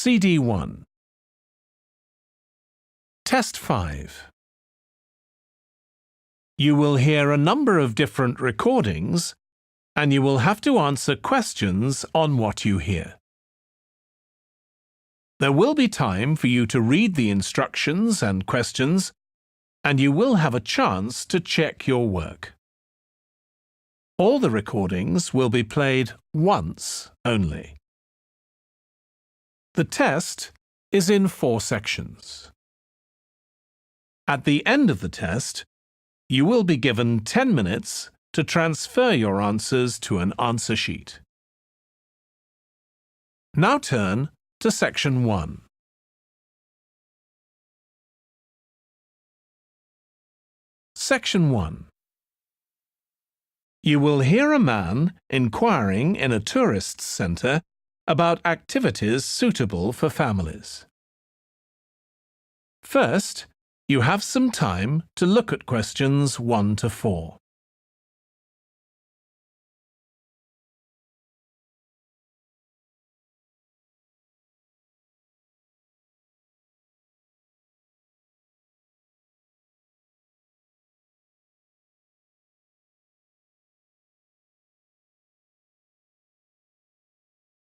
CD1. Test 5. You will hear a number of different recordings, and you will have to answer questions on what you hear. There will be time for you to read the instructions and questions, and you will have a chance to check your work. All the recordings will be played once only. The test is in 4 sections. At the end of the test, you will be given 10 minutes to transfer your answers to an answer sheet. Now turn to Section 1. Section 1. You will hear a man inquiring in a tourist centre about activities suitable for families. First, you have some time to look at questions 1 to 4.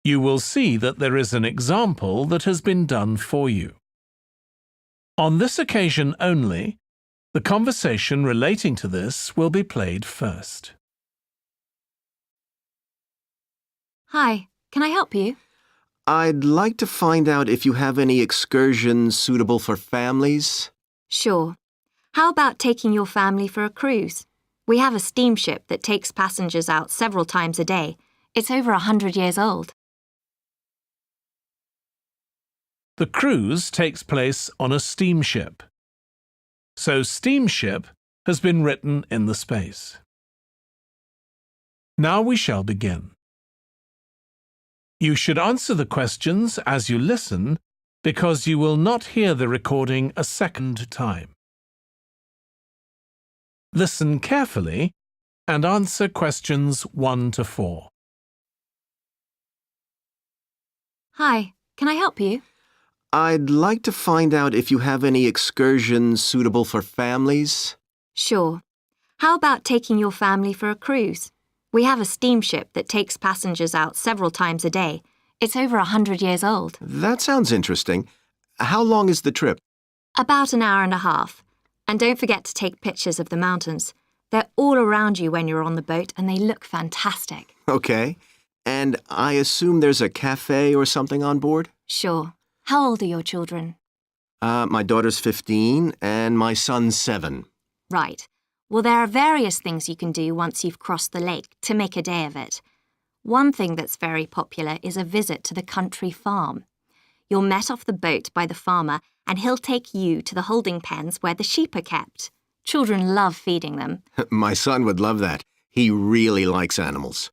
You will see that there is an example that has been done for you. On this occasion only, the conversation relating to this will be played first. Hi, can I help you? I'd like to find out if you have any excursions suitable for families. Sure. How about taking your family for a cruise? We have a steamship that takes passengers out several times a day. It's over 100 years old. The cruise takes place on a steamship. So steamship has been written in the space. Now we shall begin. You should answer the questions as you listen because you will not hear the recording a second time. Listen carefully and answer questions 1 to 4. Hi, can I help you? I'd like to find out if you have any excursions suitable for families. Sure. How about taking your family for a cruise? We have a steamship that takes passengers out several times a day. It's over 100 years old. That sounds interesting. How long is the trip? About an hour and a half. And don't forget to take pictures of the mountains. They're all around you when you're on the boat and they look fantastic. Okay. And I assume there's a cafe or something on board? Sure. How old are your children? My daughter's 15 and my son's 7. Right. Well, there are various things you can do once you've crossed the lake to make a day of it. One thing that's very popular is a visit to the country farm. You're met off the boat by the farmer and he'll take you to the holding pens where the sheep are kept. Children love feeding them. My son would love that. He really likes animals.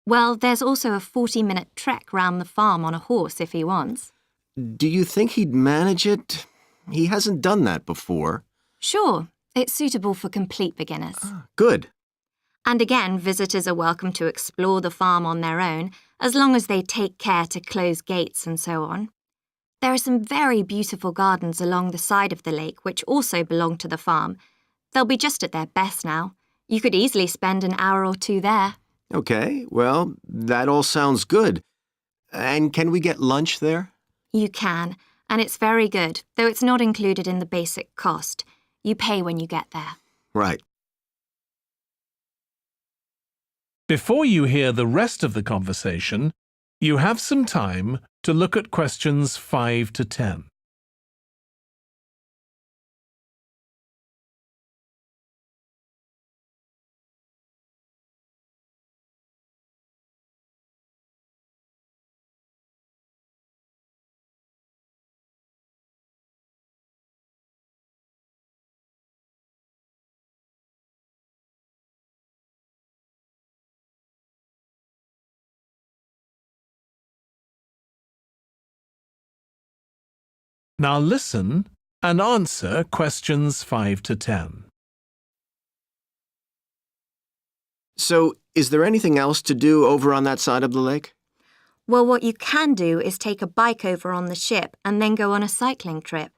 Well, there's also a 40-minute trek round the farm on a horse if he wants. Do you think he'd manage it? He hasn't done that before. Sure. It's suitable for complete beginners. Good. And again, visitors are welcome to explore the farm on their own, as long as they take care to close gates and so on. There are some very beautiful gardens along the side of the lake which also belong to the farm. They'll be just at their best now. You could easily spend an hour or 2 there. Okay, well, that all sounds good. And can we get lunch there? You can, and it's very good, though it's not included in the basic cost. You pay when you get there. Right. Before you hear the rest of the conversation, you have some time to look at questions 5 to 10. Now listen and answer questions 5 to 10. So, is there anything else to do over on that side of the lake? Well, what you can do is take a bike over on the ship and then go on a cycling trip.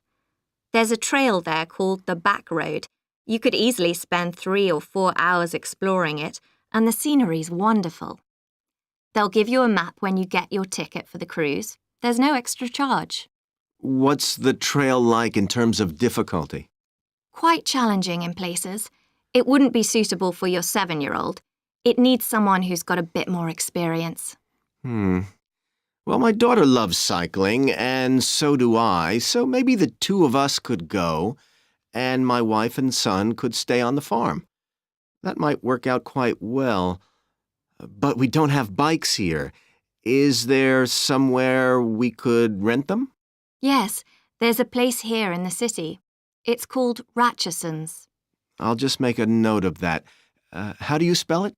There's a trail there called the Back Road. You could easily spend 3 or 4 hours exploring it, and the scenery's wonderful. They'll give you a map when you get your ticket for the cruise. There's no extra charge. What's the trail like in terms of difficulty? Quite challenging in places. It wouldn't be suitable for your 7-year-old. It needs someone who's got a bit more experience. Well, my daughter loves cycling, and so do I, so maybe the two of us could go, and my wife and son could stay on the farm. That might work out quite well. But we don't have bikes here. Is there somewhere we could rent them? Yes, there's a place here in the city. It's called Ratcheson's. I'll just make a note of that. How do you spell it?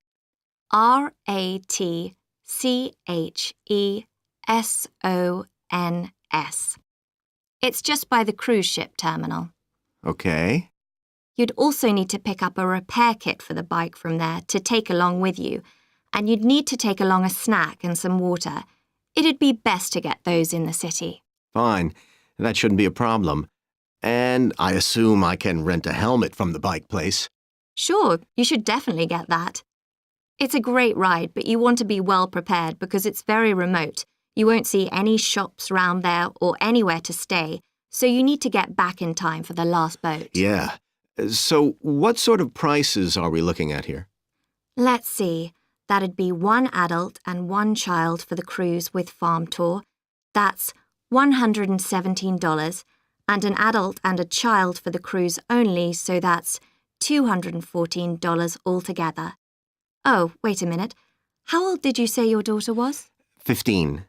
Ratchesons. It's just by the cruise ship terminal. Okay. You'd also need to pick up a repair kit for the bike from there to take along with you, and you'd need to take along a snack and some water. It'd be best to get those in the city. Fine. That shouldn't be a problem. And I assume I can rent a helmet from the bike place. Sure, you should definitely get that. It's a great ride, but you want to be well prepared because it's very remote. You won't see any shops round there or anywhere to stay, so you need to get back in time for the last boat. Yeah. So what sort of prices are we looking at here? Let's see. That'd be 1 adult and 1 child for the cruise with farm tour. That's $117, and an adult and a child for the cruise only, so that's $214 altogether. Oh, wait a minute. How old did you say your daughter was? 15.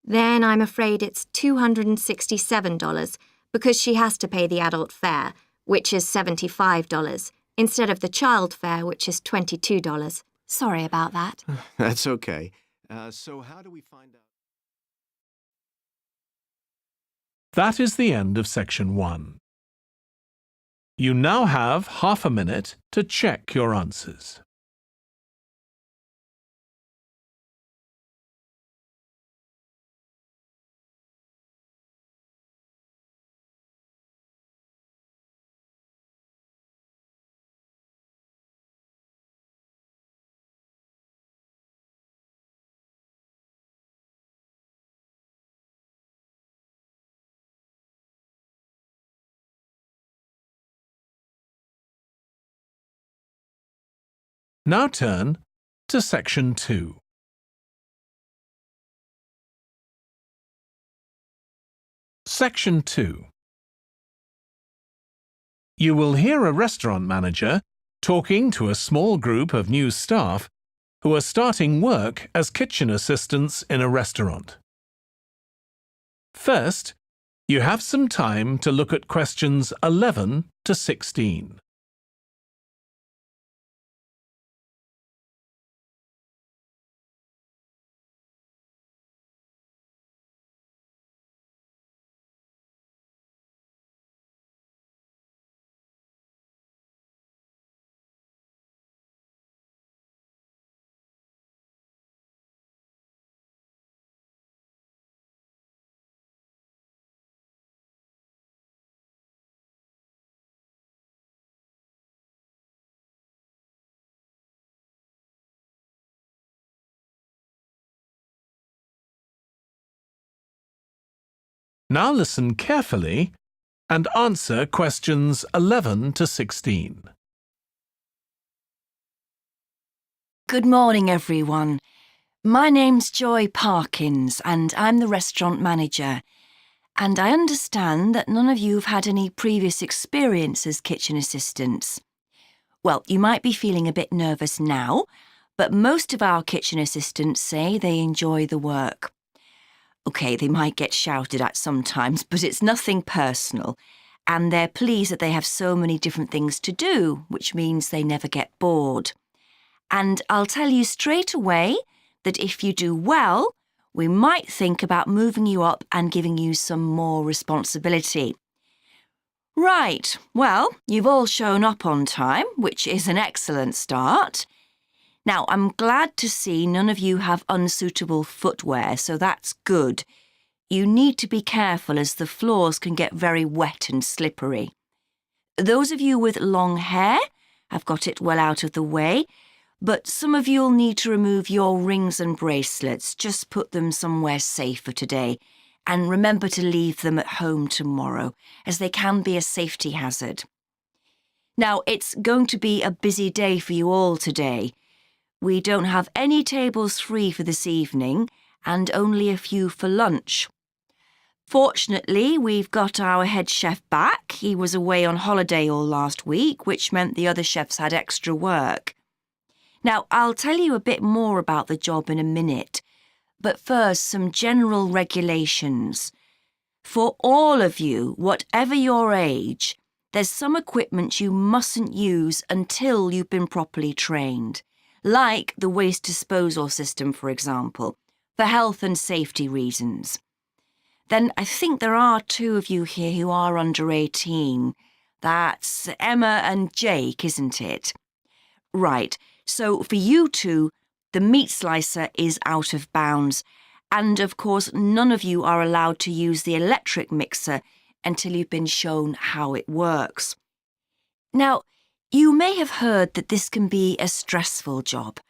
Then I'm afraid it's $267 because she has to pay the adult fare, which is $75, instead of the child fare, which is $22. Sorry about that. That's okay. So how do we find out? That is the end of section 1. You now have half a minute to check your answers. Now turn to section 2. Section 2. You will hear a restaurant manager talking to a small group of new staff who are starting work as kitchen assistants in a restaurant. First, you have some time to look at questions 11 to 16. Now listen carefully and answer questions 11 to 16. Good morning, everyone. My name's Joy Parkins, and I'm the restaurant manager. And I understand that none of you have had any previous experience as kitchen assistants. Well, you might be feeling a bit nervous now, but most of our kitchen assistants say they enjoy the work. OK, they might get shouted at sometimes, but it's nothing personal. And they're pleased that they have so many different things to do, which means they never get bored. And I'll tell you straight away that if you do well, we might think about moving you up and giving you some more responsibility. Right, well, you've all shown up on time, which is an excellent start. Now, I'm glad to see none of you have unsuitable footwear, so that's good. You need to be careful as the floors can get very wet and slippery. Those of you with long hair have got it well out of the way, but some of you'll need to remove your rings and bracelets. Just put them somewhere safer today, and remember to leave them at home tomorrow, as they can be a safety hazard. Now, it's going to be a busy day for you all today. We don't have any tables free for this evening, and only a few for lunch. Fortunately, we've got our head chef back. He was away on holiday all last week, which meant the other chefs had extra work. Now, I'll tell you a bit more about the job in a minute, but first, some general regulations. For all of you, whatever your age, there's some equipment you mustn't use until you've been properly trained, like the waste disposal system, for example, for health and safety reasons. Then I think there are 2 of you here who are under 18. That's Emma and Jake, isn't it? Right, so for you 2, the meat slicer is out of bounds, and of course none of you are allowed to use the electric mixer until you've been shown how it works. Now, you may have heard that this can be a stressful job,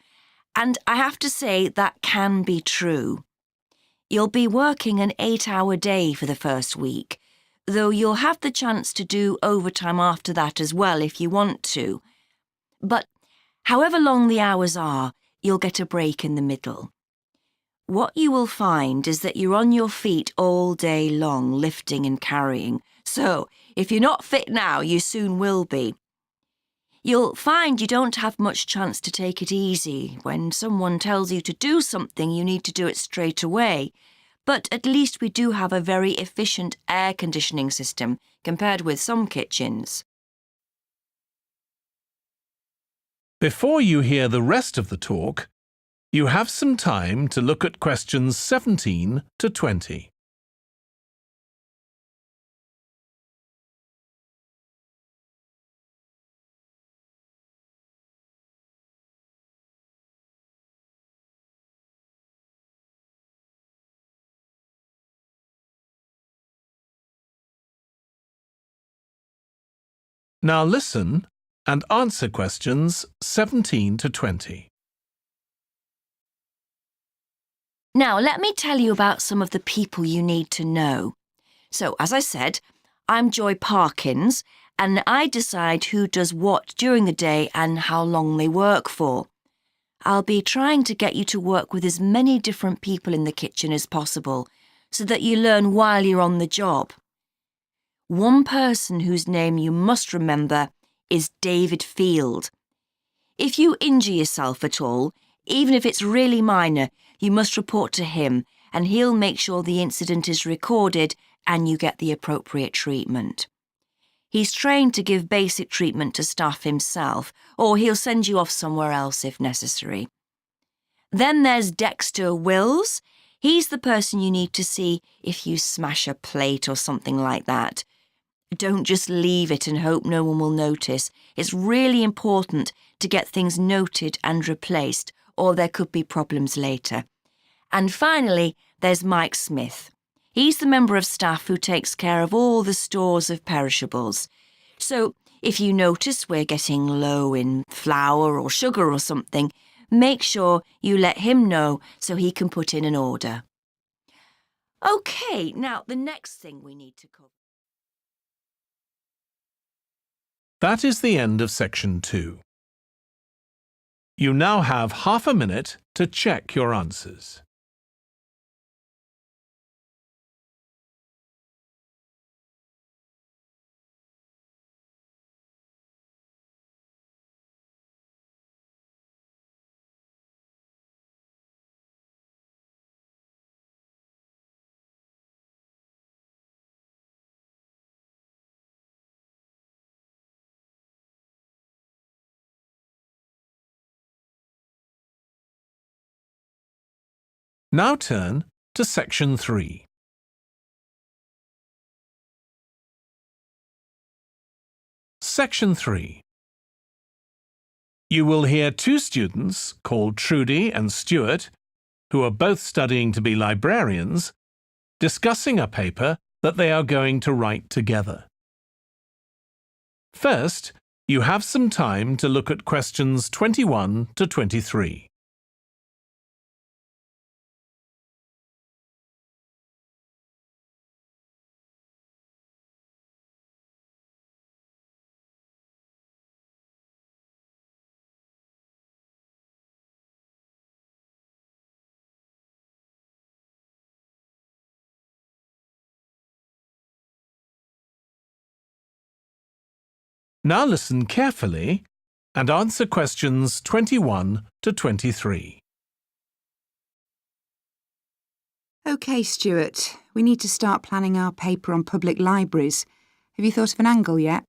and I have to say that can be true. You'll be working an 8-hour day for the first week, though you'll have the chance to do overtime after that as well if you want to. But however long the hours are, you'll get a break in the middle. What you will find is that you're on your feet all day long, lifting and carrying. So, if you're not fit now, you soon will be. You'll find you don't have much chance to take it easy. When someone tells you to do something, you need to do it straight away. But at least we do have a very efficient air conditioning system compared with some kitchens. Before you hear the rest of the talk, you have some time to look at questions 17 to 20. Now listen and answer questions 17 to 20. Now, let me tell you about some of the people you need to know. So, as I said, I'm Joy Parkins, and I decide who does what during the day and how long they work for. I'll be trying to get you to work with as many different people in the kitchen as possible, so that you learn while you're on the job. One person whose name you must remember is David Field. If you injure yourself at all, even if it's really minor, you must report to him, and he'll make sure the incident is recorded and you get the appropriate treatment. He's trained to give basic treatment to staff himself, or he'll send you off somewhere else if necessary. Then there's Dexter Wills. He's the person you need to see if you smash a plate or something like that. Don't just leave it and hope no one will notice. It's really important to get things noted and replaced, or there could be problems later. And finally, there's Mike Smith. He's the member of staff who takes care of all the stores of perishables. So, if you notice we're getting low in flour or sugar or something, make sure you let him know so he can put in an order. OK, now the next thing we need to cover. That is the end of section 2. You now have half a minute to check your answers. Now turn to section 3. Section 3. You will hear two students called Trudy and Stuart, who are both studying to be librarians, discussing a paper that they are going to write together. First, you have some time to look at questions 21 to 23. Now listen carefully and answer questions 21 to 23. OK, Stuart, we need to start planning our paper on public libraries. Have you thought of an angle yet?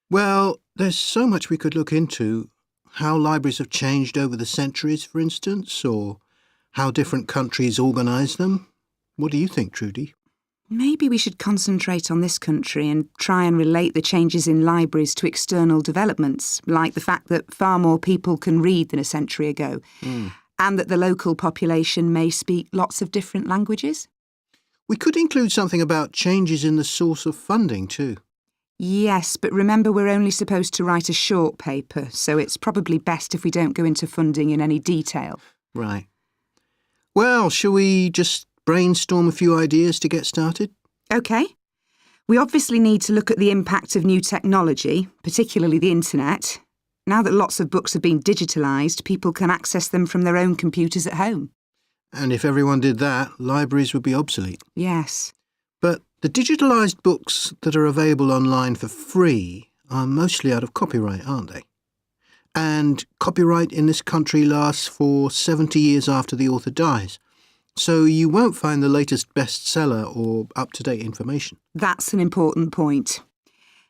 Well, there's so much we could look into. How libraries have changed over the centuries, for instance, or how different countries organise them. What do you think, Trudy? Maybe we should concentrate on this country and try and relate the changes in libraries to external developments, like the fact that far more people can read than a century ago, and that the local population may speak lots of different languages. We could include something about changes in the source of funding too. Yes, but remember we're only supposed to write a short paper, so it's probably best if we don't go into funding in any detail. Right. Well, shall we just brainstorm a few ideas to get started? OK. We obviously need to look at the impact of new technology, particularly the internet. Now that lots of books have been digitalised, people can access them from their own computers at home. And if everyone did that, libraries would be obsolete. Yes. But the digitalised books that are available online for free are mostly out of copyright, aren't they? And copyright in this country lasts for 70 years after the author dies. So you won't find the latest bestseller or up-to-date information. That's an important point.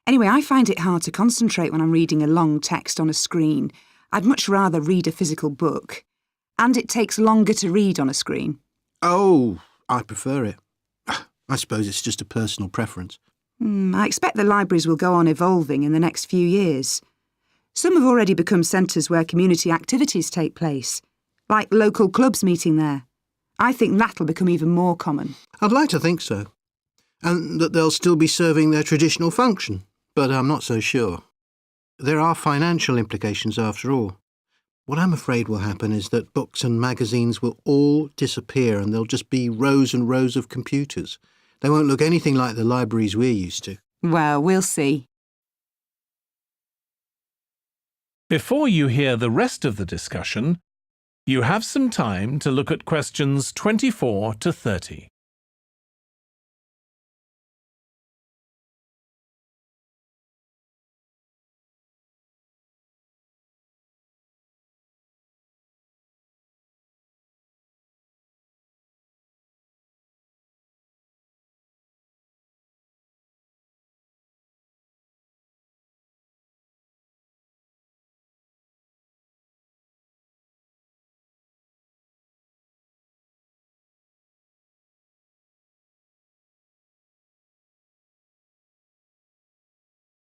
Anyway, I find it hard to concentrate when I'm reading a long text on a screen. I'd much rather read a physical book. And it takes longer to read on a screen. Oh, I prefer it. I suppose it's just a personal preference. I expect the libraries will go on evolving in the next few years. Some have already become centres where community activities take place, like local clubs meeting there. I think that'll become even more common. I'd like to think so. And that they'll still be serving their traditional function, but I'm not so sure. There are financial implications after all. What I'm afraid will happen is that books and magazines will all disappear and there'll just be rows and rows of computers. They won't look anything like the libraries we're used to. Well, we'll see. Before you hear the rest of the discussion, you have some time to look at questions 24 to 30.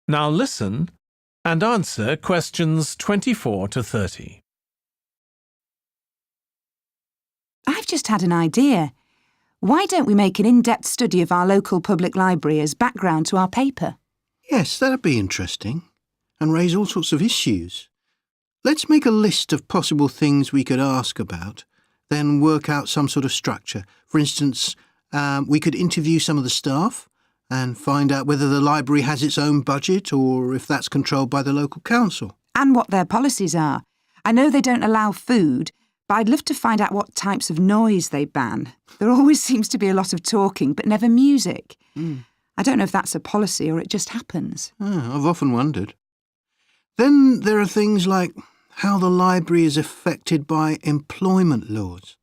Now listen and answer questions 24 to 30. I've just had an idea. Why don't we make an in-depth study of our local public library as background to our paper? Yes, that'd be interesting. And raise all sorts of issues. Let's make a list of possible things we could ask about, then work out some sort of structure. For instance, we could interview some of the staff and find out whether the library has its own budget or if that's controlled by the local council. And what their policies are. I know they don't allow food, but I'd love to find out what types of noise they ban. There always seems to be a lot of talking, but never music. I don't know if that's a policy or it just happens. I've often wondered. Then there are things like how the library is affected by employment laws.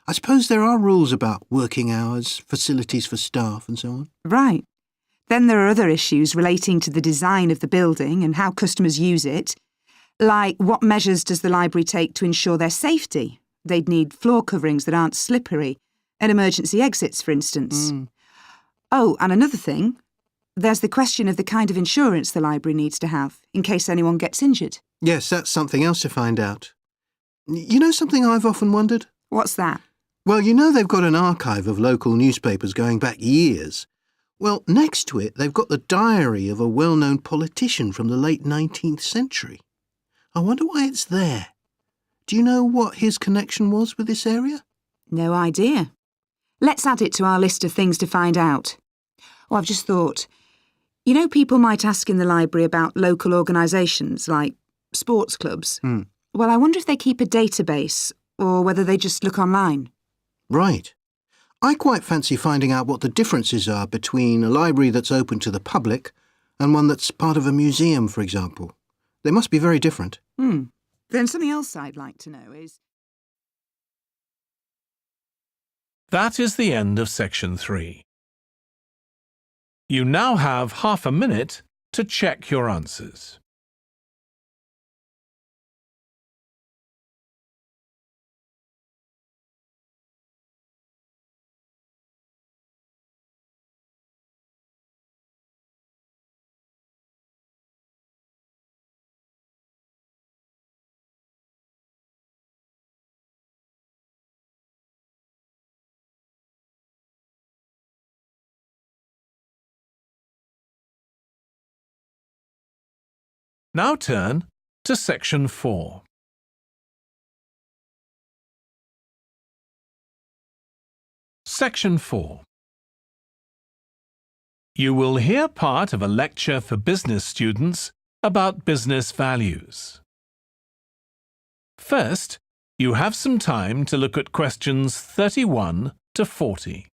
I suppose there are rules about working hours, facilities for staff and so on. Right. Then there are other issues relating to the design of the building and how customers use it. Like, what measures does the library take to ensure their safety? They'd need floor coverings that aren't slippery, and emergency exits, for instance. Oh, and another thing, There's the question of the kind of insurance the library needs to have, in case anyone gets injured. Yes, that's something else to find out. You know something I've often wondered? What's that? Well, you know they've got an archive of local newspapers going back years. Well, next to it, they've got the diary of a well-known politician from the late 19th century. I wonder why it's there. Do you know what his connection was with this area? No idea. Let's add it to our list of things to find out. Oh, I've just thought. You know, people might ask in the library about local organisations, like sports clubs. Well, I wonder if they keep a database, or whether they just look online. Right. I quite fancy finding out what the differences are between a library that's open to the public and one that's part of a museum, for example. They must be very different. Then something else I'd like to know is... That is the end of section 3. You now have half a minute to check your answers. Now turn to section 4. Section 4. You will hear part of a lecture for business students about business values. First, you have some time to look at questions 31 to 40.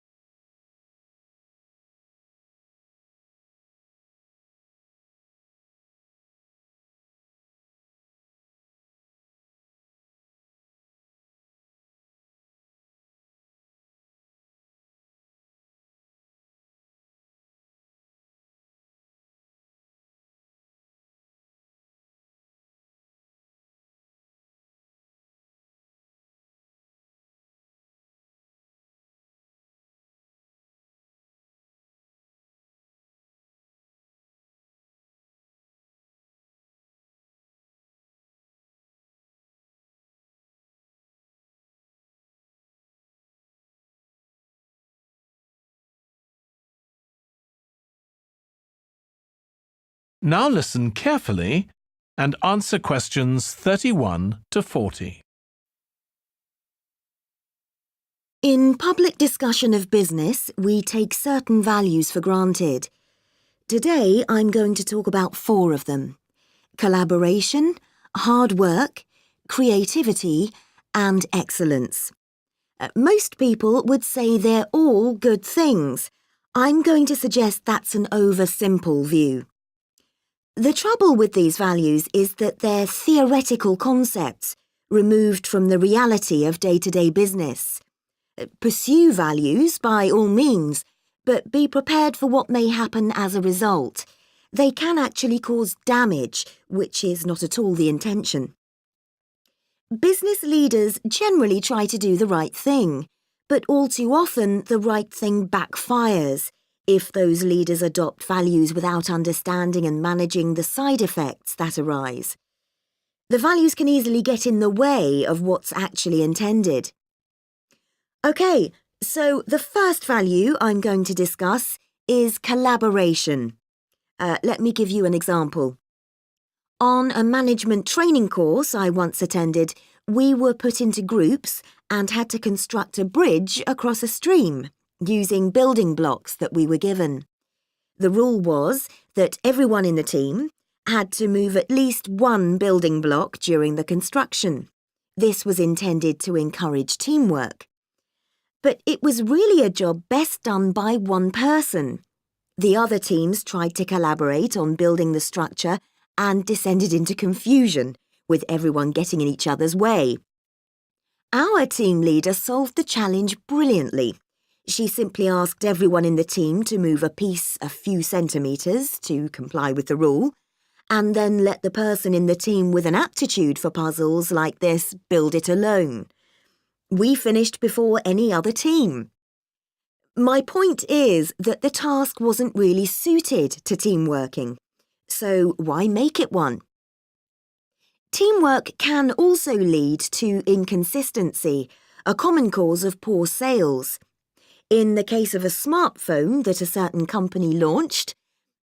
Now listen carefully and answer questions 31 to 40. In public discussion of business, we take certain values for granted. Today, I'm going to talk about 4 of them: collaboration, hard work, creativity, and excellence. Most people would say they're all good things. I'm going to suggest that's an oversimple view. The trouble with these values is that they're theoretical concepts, removed from the reality of day-to-day business. Pursue values by all means, but be prepared for what may happen as a result. They can actually cause damage, which is not at all the intention. Business leaders generally try to do the right thing, but all too often the right thing backfires if those leaders adopt values without understanding and managing the side effects that arise. The values can easily get in the way of what's actually intended. OK, so the first value I'm going to discuss is collaboration. Let me give you an example. On a management training course I once attended, we were put into groups and had to construct a bridge across a stream, using building blocks that we were given. The rule was that everyone in the team had to move at least one building block during the construction. This was intended to encourage teamwork. But it was really a job best done by one person. The other teams tried to collaborate on building the structure and descended into confusion, with everyone getting in each other's way. Our team leader solved the challenge brilliantly. She simply asked everyone in the team to move a piece a few centimetres to comply with the rule, and then let the person in the team with an aptitude for puzzles like this build it alone. We finished before any other team. My point is that the task wasn't really suited to team working, so why make it one? Teamwork can also lead to inconsistency, a common cause of poor sales. In the case of a smartphone that a certain company launched,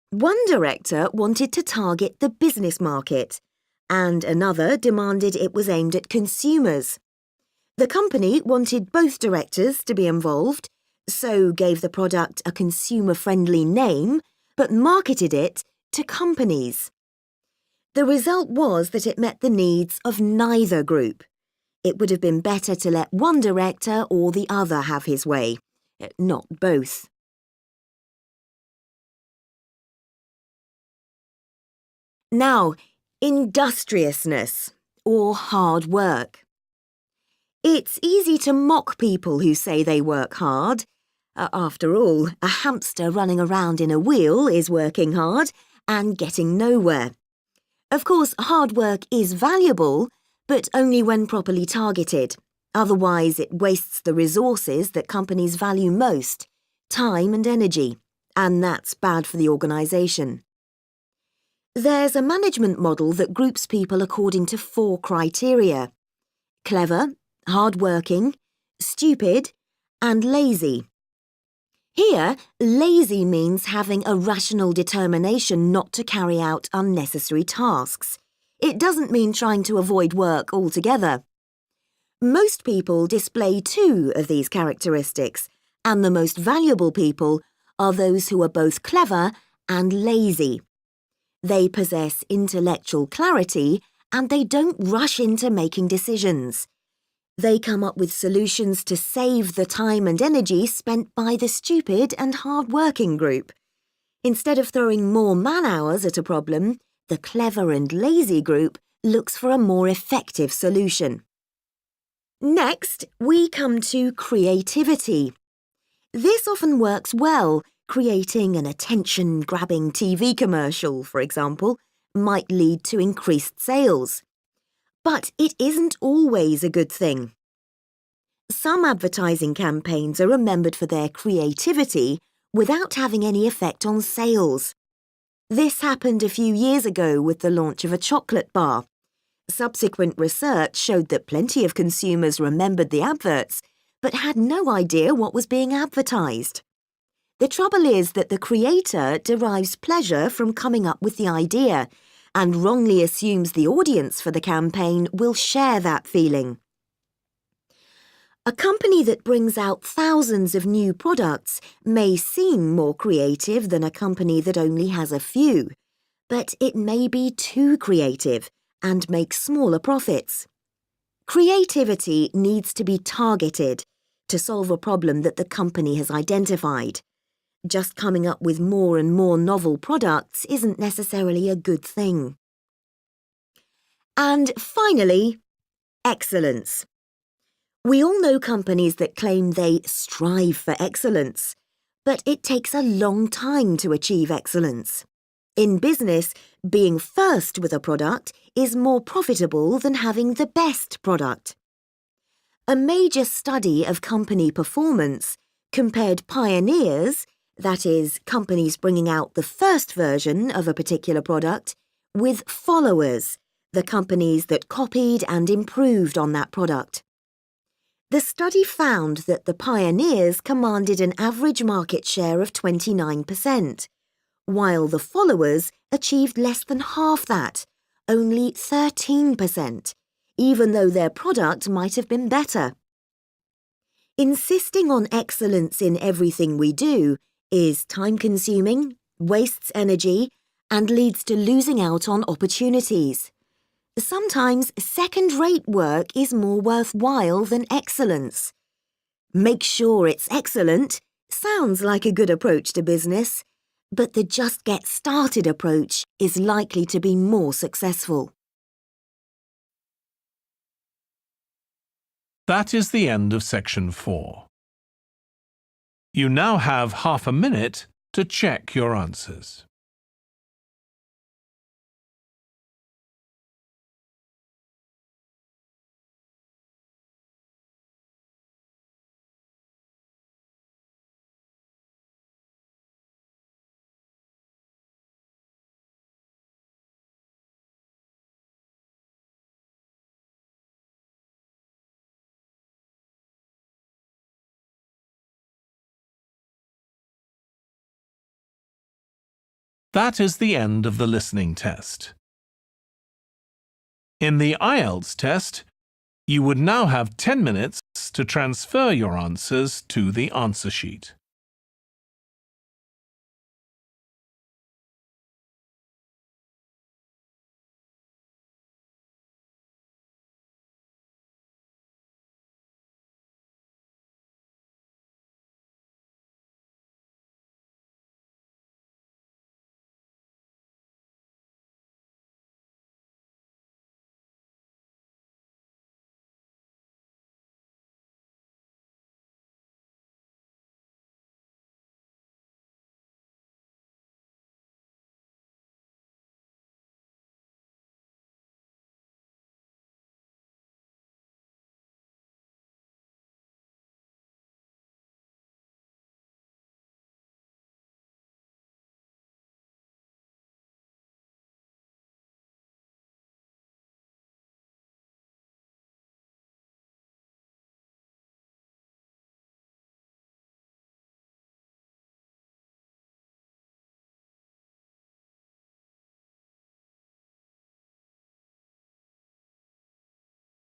one director wanted to target the business market, and another demanded it was aimed at consumers. The company wanted both directors to be involved, so gave the product a consumer-friendly name, but marketed it to companies. The result was that it met the needs of neither group. It would have been better to let one director or the other have his way, not both. Now, industriousness, or hard work. It's easy to mock people who say they work hard. After all, a hamster running around in a wheel is working hard and getting nowhere. Of course, hard work is valuable, but only when properly targeted. Otherwise, it wastes the resources that companies value most, time and energy, and that's bad for the organisation. There's a management model that groups people according to 4 criteria: clever, hard-working, stupid, and lazy. Here, lazy means having a rational determination not to carry out unnecessary tasks. It doesn't mean trying to avoid work altogether. Most people display 2 of these characteristics, and the most valuable people are those who are both clever and lazy. They possess intellectual clarity and they don't rush into making decisions. They come up with solutions to save the time and energy spent by the stupid and hard-working group. Instead of throwing more man-hours at a problem, the clever and lazy group looks for a more effective solution. Next, we come to creativity. This often works well. Creating an attention-grabbing TV commercial, for example, might lead to increased sales. But it isn't always a good thing. Some advertising campaigns are remembered for their creativity without having any effect on sales. This happened a few years ago with the launch of a chocolate bar. Subsequent research showed that plenty of consumers remembered the adverts, but had no idea what was being advertised. The trouble is that the creator derives pleasure from coming up with the idea and wrongly assumes the audience for the campaign will share that feeling. A company that brings out thousands of new products may seem more creative than a company that only has a few, but it may be too creative and make smaller profits. Creativity needs to be targeted to solve a problem that the company has identified. Just coming up with more and more novel products isn't necessarily a good thing. And finally, excellence. We all know companies that claim they strive for excellence, but it takes a long time to achieve excellence. In business, being first with a product is more profitable than having the best product. A major study of company performance compared pioneers, that is, companies bringing out the first version of a particular product, with followers, the companies that copied and improved on that product. The study found that the pioneers commanded an average market share of 29%, while the followers achieved less than half that, only 13%, even though their product might have been better. Insisting on excellence in everything we do is time-consuming, wastes energy, and leads to losing out on opportunities. Sometimes second-rate work is more worthwhile than excellence. Make sure it's excellent sounds like a good approach to business, but the just get started approach is likely to be more successful. That is the end of section 4. You now have half a minute to check your answers. That is the end of the listening test. In the IELTS test, you would now have 10 minutes to transfer your answers to the answer sheet.